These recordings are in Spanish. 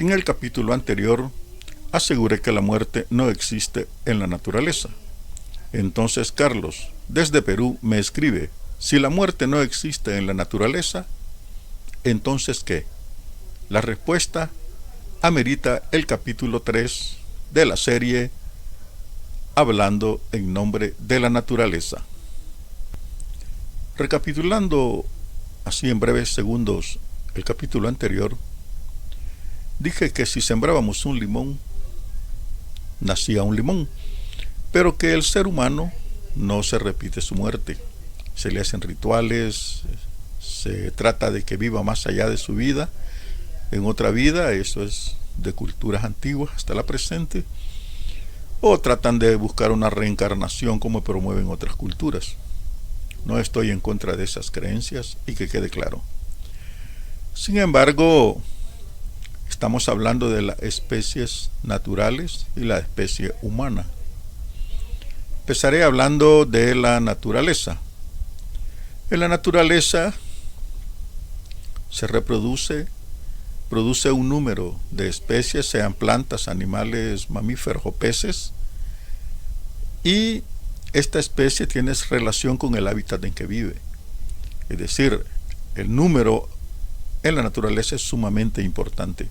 En el capítulo anterior aseguré que la muerte no existe en la naturaleza. Entonces Carlos, desde Perú, me escribe: si la muerte no existe en la naturaleza, ¿entonces qué? La respuesta amerita el capítulo 3 de la serie Hablando en nombre de la naturaleza. Recapitulando así en breves segundos el capítulo anterior, dije que si sembrábamos un limón, nacía un limón, pero que el ser humano no se repite su muerte. Se le hacen rituales, se trata de que viva más allá de su vida, en otra vida. Eso es de culturas antiguas hasta la presente, o tratan de buscar una reencarnación como promueven otras culturas. No estoy en contra de esas creencias, y que quede claro. Sin embargo, estamos hablando de las especies naturales y la especie humana. Empezaré hablando de la naturaleza. En la naturaleza se produce un número de especies, sean plantas, animales, mamíferos o peces, y esta especie tiene relación con el hábitat en que vive. Es decir, el número en la naturaleza es sumamente importante,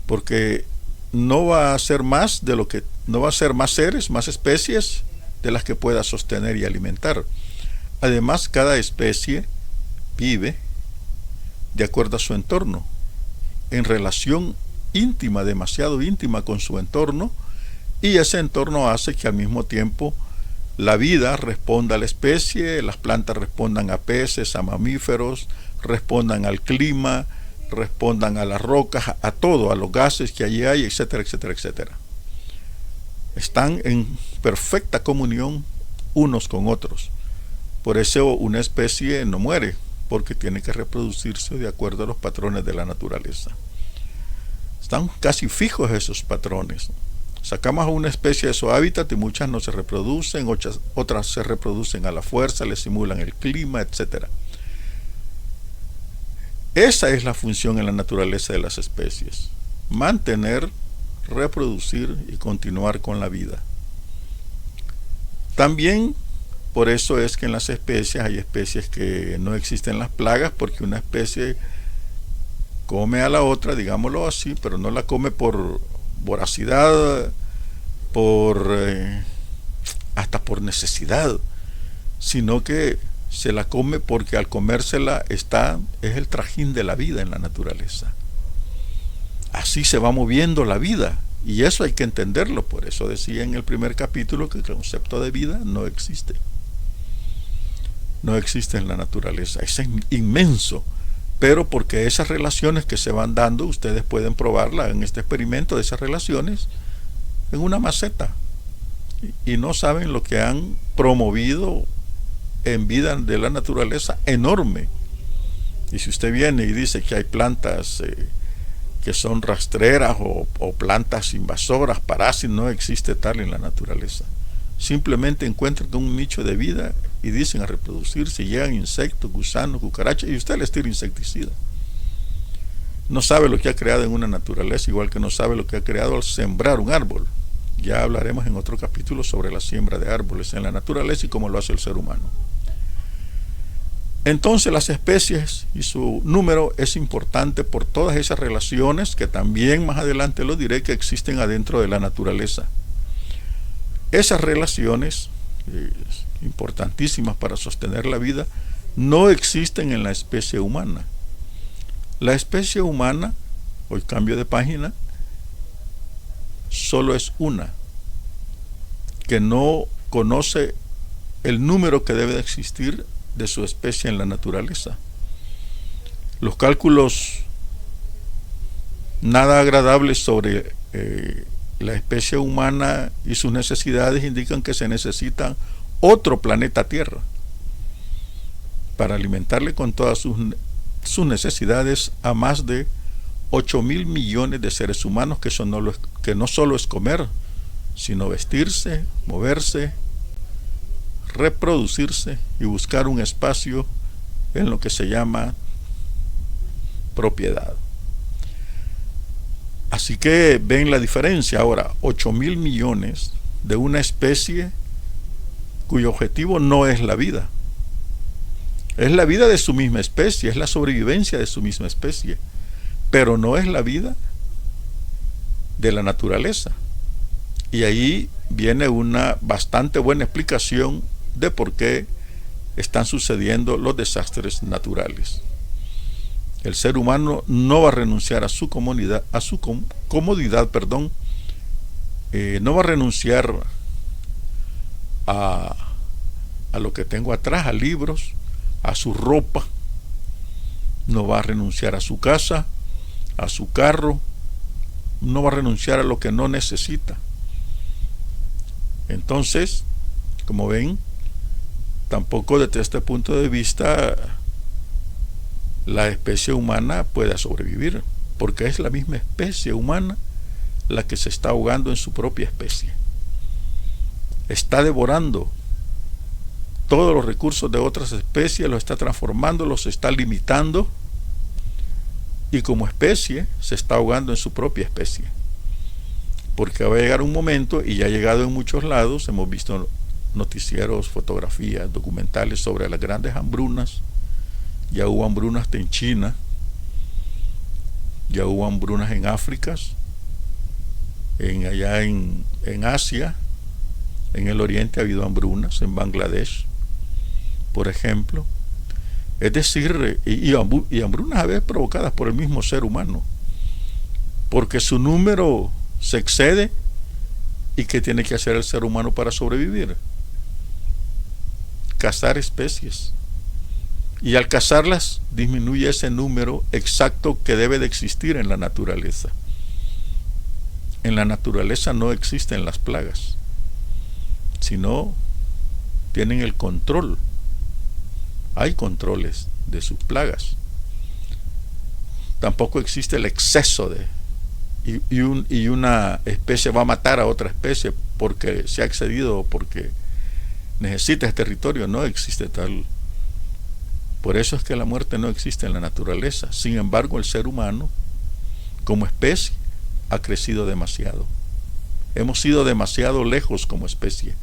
porque no va a ser más seres, más especies de las que pueda sostener y alimentar. Además, cada especie vive de acuerdo a su entorno, en relación íntima, demasiado íntima con su entorno, y ese entorno hace que al mismo tiempo la vida responda a la especie, las plantas respondan a peces, a mamíferos, respondan al clima, respondan a las rocas, a todo, a los gases que allí hay, etcétera, etcétera, etcétera. Están en perfecta comunión unos con otros. Por eso una especie no muere, porque tiene que reproducirse de acuerdo a los patrones de la naturaleza. Están casi fijos esos patrones. Sacamos a una especie de su hábitat y muchas no se reproducen, otras se reproducen a la fuerza, le simulan el clima, etc. Esa es la función en la naturaleza de las especies: mantener, reproducir y continuar con la vida. También por eso es que en las especies hay especies que no existen las plagas, porque una especie come a la otra, digámoslo así, pero no la come por voracidad, hasta por necesidad, sino que se la come porque al comérsela es el trajín de la vida en la naturaleza. Así se va moviendo la vida, y eso hay que entenderlo. Por eso decía en el primer capítulo que el concepto de vida no existe en la naturaleza. Es inmenso, pero porque esas relaciones que se van dando, ustedes pueden probarla en este experimento de esas relaciones en una maceta, y no saben lo que han promovido en vida de la naturaleza enorme. Y si usted viene y dice que hay plantas que son rastreras o plantas invasoras, parásitos, no existe tal en la naturaleza. Simplemente encuentran un nicho de vida y dicen a reproducirse, llegan insectos, gusanos, cucarachas, y usted les tira insecticida. No sabe lo que ha creado en una naturaleza, igual que no sabe lo que ha creado al sembrar un árbol. Ya hablaremos en otro capítulo sobre la siembra de árboles en la naturaleza y cómo lo hace el ser humano. Entonces las especies y su número es importante por todas esas relaciones que también más adelante lo diré, que existen adentro de la naturaleza. Esas relaciones importantísimas para sostener la vida no existen en la especie humana. La especie humana, hoy cambio de página, solo es una, que no conoce el número que debe de existir de su especie en la naturaleza. Los cálculos nada agradables sobre la especie humana y sus necesidades indican que se necesita otro planeta Tierra para alimentarle con todas sus necesidades a más de 8.000 millones de seres humanos, que no solo es comer, sino vestirse, moverse, reproducirse y buscar un espacio en lo que se llama propiedad. Así que ven la diferencia. Ahora, 8.000 millones de una especie cuyo objetivo no es la vida. Es la vida de su misma especie, es la sobrevivencia de su misma especie, pero no es la vida de la naturaleza. Y ahí viene una bastante buena explicación de por qué están sucediendo los desastres naturales. El ser humano no va a renunciar a su comodidad, no va a renunciar a lo que tengo atrás, a libros, a su ropa, no va a renunciar a su casa, a su carro, no va a renunciar a lo que no necesita. Entonces, como ven, tampoco desde este punto de vista la especie humana pueda sobrevivir, porque es la misma especie humana la que se está ahogando en su propia especie. Está devorando todos los recursos de otras especies, los está transformando, los está limitando, y como especie se está ahogando en su propia especie. Porque va a llegar un momento, y ya ha llegado en muchos lados, hemos visto noticieros, fotografías, documentales sobre las grandes hambrunas. Ya hubo hambrunas en China, ya hubo hambrunas en África, allá en Asia, en el Oriente ha habido hambrunas, en Bangladesh, por ejemplo. Es decir, y hambrunas a veces provocadas por el mismo ser humano, porque su número se excede. ¿Y qué tiene que hacer el ser humano para sobrevivir? Cazar especies. Y al cazarlas disminuye ese número exacto que debe de existir en la naturaleza. En la naturaleza no existen las plagas, sino tienen el control. Hay controles de sus plagas. Tampoco existe el exceso y una especie va a matar a otra especie porque se ha excedido o porque necesita ese territorio. No existe tal. Por eso es que la muerte no existe en la naturaleza. Sin embargo, el ser humano, como especie, ha crecido demasiado. Hemos ido demasiado lejos como especie.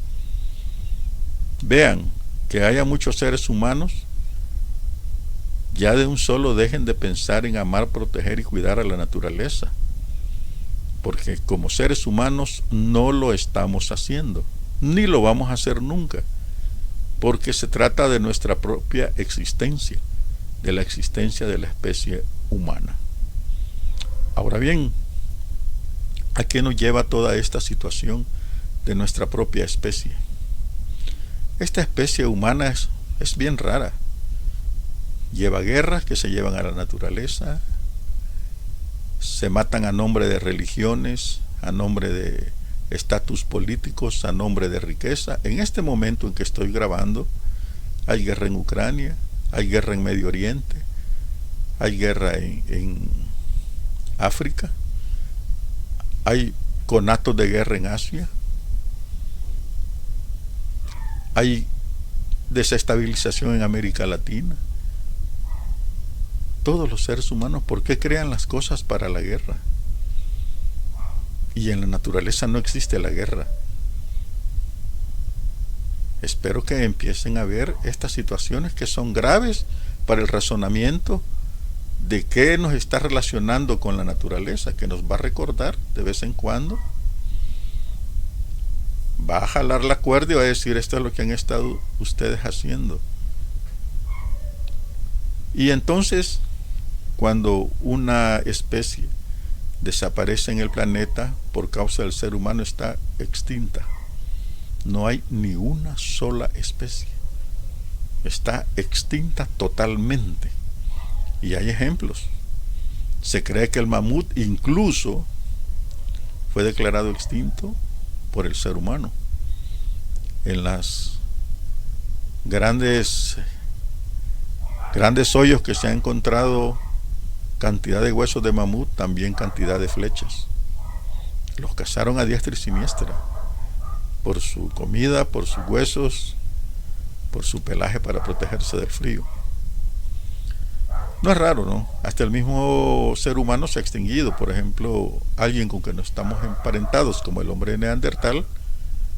Vean, que haya muchos seres humanos, ya de un solo dejen de pensar en amar, proteger y cuidar a la naturaleza. Porque como seres humanos no lo estamos haciendo, ni lo vamos a hacer nunca. Porque se trata de nuestra propia existencia, de la existencia de la especie humana. Ahora bien, ¿a qué nos lleva toda esta situación de nuestra propia especie? Esta especie humana es bien rara. Lleva guerras que se llevan a la naturaleza, se matan a nombre de religiones, a nombre de estatus políticos, a nombre de riqueza. En este momento en que estoy grabando, hay guerra en Ucrania, hay guerra en Medio Oriente, hay guerra en África, hay conatos de guerra en Asia, hay desestabilización en América Latina. Todos los seres humanos, ¿por qué crean las cosas para la guerra? Y en la naturaleza no existe la guerra. Espero que empiecen a ver estas situaciones que son graves para el razonamiento de qué nos está relacionando con la naturaleza, que nos va a recordar de vez en cuando. Va a jalar la cuerda y va a decir: esto es lo que han estado ustedes haciendo. Y entonces, cuando una especie desaparece en el planeta por causa del ser humano, está extinta. No hay ni una sola especie. Está extinta totalmente. Y hay ejemplos. Se cree que el mamut incluso fue declarado extinto por el ser humano. En las grandes hoyos que se han encontrado cantidad de huesos de mamut, también cantidad de flechas. Los cazaron a diestra y siniestra por su comida, por sus huesos, por su pelaje para protegerse del frío. No es raro, ¿no? Hasta el mismo ser humano se ha extinguido. Por ejemplo, alguien con que no estamos emparentados, como el hombre de Neandertal,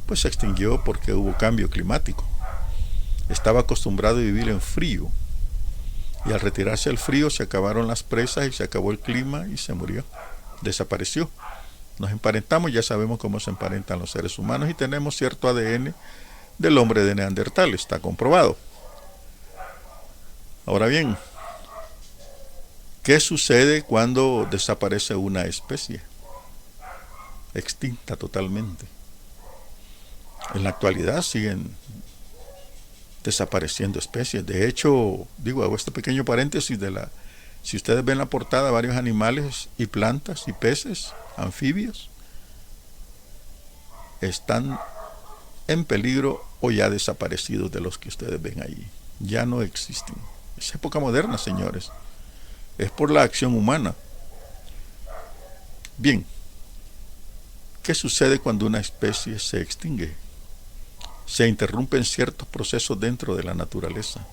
pues se extinguió porque hubo cambio climático. Estaba acostumbrado a vivir en frío. Y al retirarse el frío se acabaron las presas y se acabó el clima y se murió. Desapareció. Nos emparentamos, ya sabemos cómo se emparentan los seres humanos y tenemos cierto ADN del hombre de Neandertal, está comprobado. Ahora bien, ¿qué sucede cuando desaparece una especie? Extinta totalmente. En la actualidad siguen desapareciendo especies. De hecho, hago este pequeño paréntesis si ustedes ven la portada, varios animales y plantas y peces, anfibios, están en peligro o ya desaparecidos de los que ustedes ven ahí. Ya no existen. Es época moderna, señores. Es por la acción humana. Bien, ¿qué sucede cuando una especie se extingue? Se interrumpen ciertos procesos dentro de la naturaleza.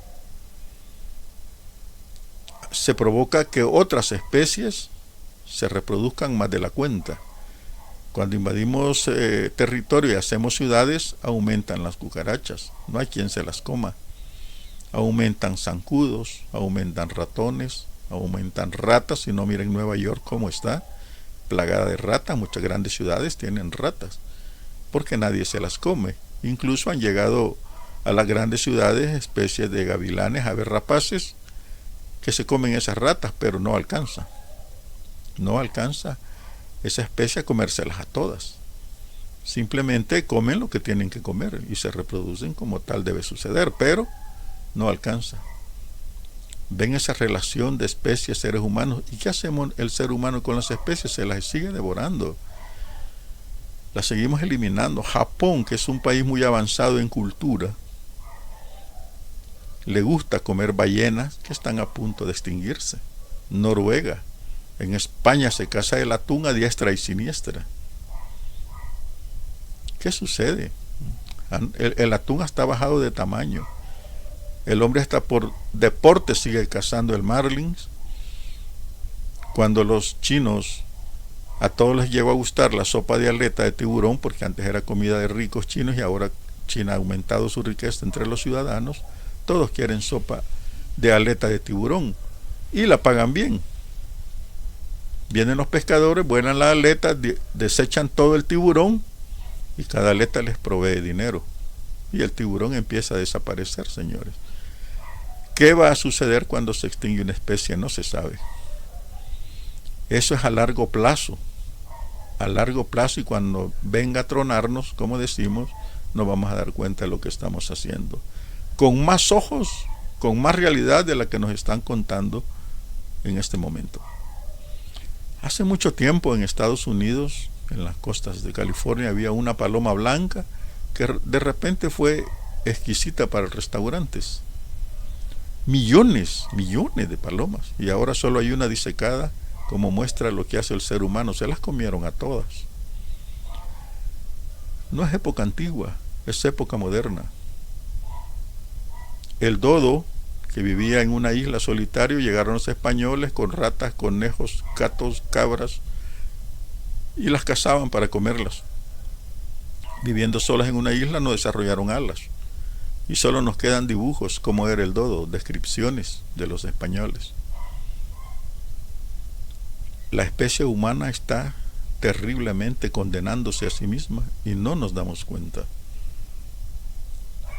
Se provoca que otras especies se reproduzcan más de la cuenta. Cuando invadimos territorio y hacemos ciudades, aumentan las cucarachas. No hay quien se las coma. Aumentan zancudos, aumentan ratones, aumentan ratas. Si no, miren Nueva York cómo está, plagada de ratas. Muchas grandes ciudades tienen ratas, porque nadie se las come. Incluso han llegado a las grandes ciudades especies de gavilanes, aves rapaces, que se comen esas ratas, pero no alcanza. No alcanza esa especie a comérselas a todas. Simplemente comen lo que tienen que comer y se reproducen como tal debe suceder, pero no alcanza. Ven esa relación de especies, seres humanos. ¿Y qué hacemos el ser humano con las especies? Se las sigue devorando. Las seguimos eliminando. Japón, que es un país muy avanzado en cultura, le gusta comer ballenas que están a punto de extinguirse. Noruega, en España se caza el atún a diestra y siniestra. ¿Qué sucede? El atún está bajado de tamaño. El hombre hasta por deporte sigue cazando el marlins. Cuando los chinos, a todos les llegó a gustar la sopa de aleta de tiburón, porque antes era comida de ricos chinos y ahora China ha aumentado su riqueza entre los ciudadanos, todos quieren sopa de aleta de tiburón y la pagan bien. Vienen los pescadores, vuelan la aleta, desechan todo el tiburón y cada aleta les provee dinero. Y el tiburón empieza a desaparecer, señores. ¿Qué va a suceder cuando se extingue una especie? No se sabe. Eso es a largo plazo. A largo plazo, y cuando venga a tronarnos, como decimos, nos vamos a dar cuenta de lo que estamos haciendo. Con más ojos, con más realidad de la que nos están contando en este momento. Hace mucho tiempo en Estados Unidos, en las costas de California, había una paloma blanca que de repente fue exquisita para los restaurantes. Millones de palomas, y ahora solo hay una disecada, como muestra lo que hace el ser humano. Se las comieron a todas. No es época antigua, es época moderna. El dodo, que vivía en una isla solitario, llegaron los españoles con ratas, conejos, gatos, cabras, y las cazaban para comerlas. Viviendo solas en una isla, no desarrollaron alas. Y solo nos quedan dibujos, como era el dodo, descripciones de los españoles. La especie humana está terriblemente condenándose a sí misma y no nos damos cuenta.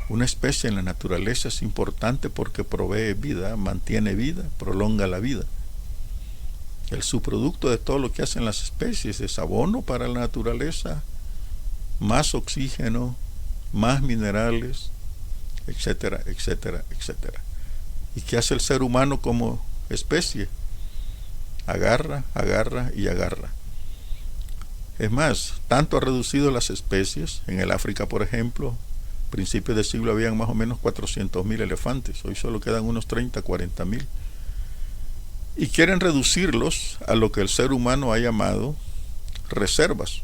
Una especie en la naturaleza es importante porque provee vida, mantiene vida, prolonga la vida. El subproducto de todo lo que hacen las especies es abono para la naturaleza, más oxígeno, más minerales, etcétera, etcétera, etcétera. ¿Y qué hace el ser humano como especie? Agarra, agarra y agarra. Es más, tanto ha reducido las especies. En el África, por ejemplo, a principios del siglo habían más o menos 400.000 elefantes. Hoy solo quedan unos 30, 40.000. Y quieren reducirlos a lo que el ser humano ha llamado reservas.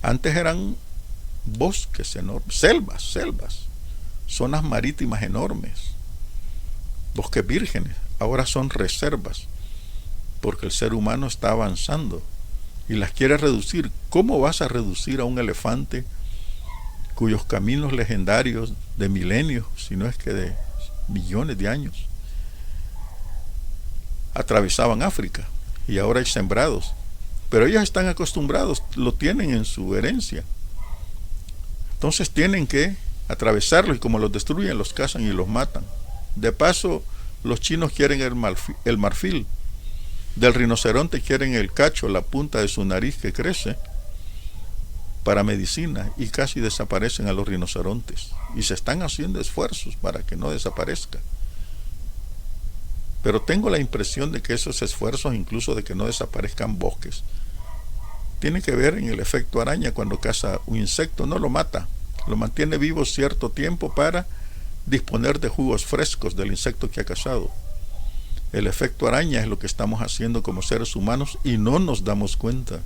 Antes eran bosques enormes, selvas, zonas marítimas enormes, bosques vírgenes. ahora son reservas, porque el ser humano está avanzando y las quiere reducir. ¿Cómo vas a reducir a un elefante cuyos caminos legendarios de milenios, si no es que de millones de años, atravesaban África y ahora hay sembrados? Pero ellos están acostumbrados, lo tienen en su herencia. Entonces tienen que atravesarlos, y como los destruyen, los cazan y los matan. De paso, los chinos quieren el marfil. Del rinoceronte quieren el cacho, la punta de su nariz que crece para medicina, y casi desaparecen a los rinocerontes. Y se están haciendo esfuerzos para que no desaparezca. Pero tengo la impresión de que esos esfuerzos, incluso de que no desaparezcan bosques, tienen que ver en el efecto araña. Cuando caza un insecto, no lo mata, lo mantiene vivo cierto tiempo para disponer de jugos frescos del insecto que ha cazado. El efecto araña es lo que estamos haciendo como seres humanos y no nos damos cuenta.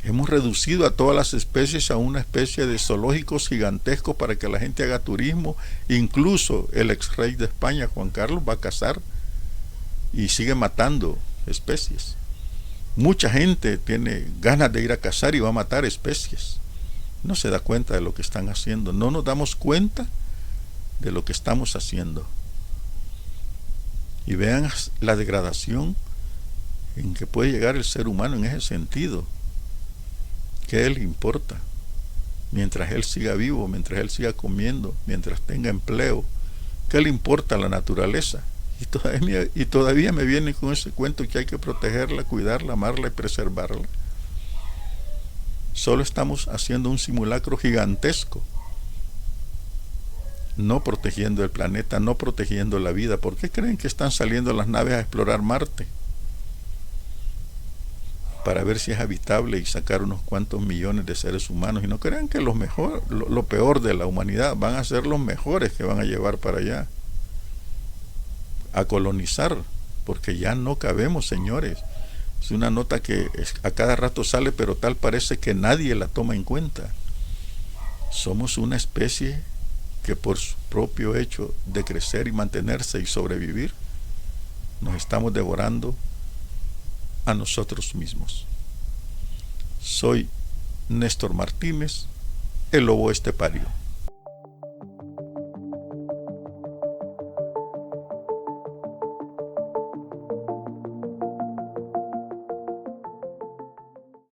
Hemos reducido a todas las especies a una especie de zoológicos gigantescos para que la gente haga turismo. Incluso el ex rey de España, Juan Carlos, va a cazar y sigue matando especies. Mucha gente tiene ganas de ir a cazar y va a matar especies. No se da cuenta de lo que están haciendo. No nos damos cuenta de lo que estamos haciendo. Y vean la degradación en que puede llegar el ser humano en ese sentido. ¿Qué le importa? Mientras él siga vivo, mientras él siga comiendo, mientras tenga empleo, ¿qué le importa a la naturaleza? Y todavía me viene con ese cuento que hay que protegerla, cuidarla, amarla y preservarla. Solo estamos haciendo un simulacro gigantesco, no protegiendo el planeta, no protegiendo la vida. ¿Por qué creen que están saliendo las naves a explorar Marte? Para ver si es habitable y sacar unos cuantos millones de seres humanos. Y no crean que lo peor de la humanidad van a ser los mejores que van a llevar para allá a colonizar, porque ya no cabemos, señores. Es una nota que a cada rato sale, pero tal parece que nadie la toma en cuenta. Somos una especie que por su propio hecho de crecer y mantenerse y sobrevivir, nos estamos devorando a nosotros mismos. Soy Néstor Martínez, el lobo estepario.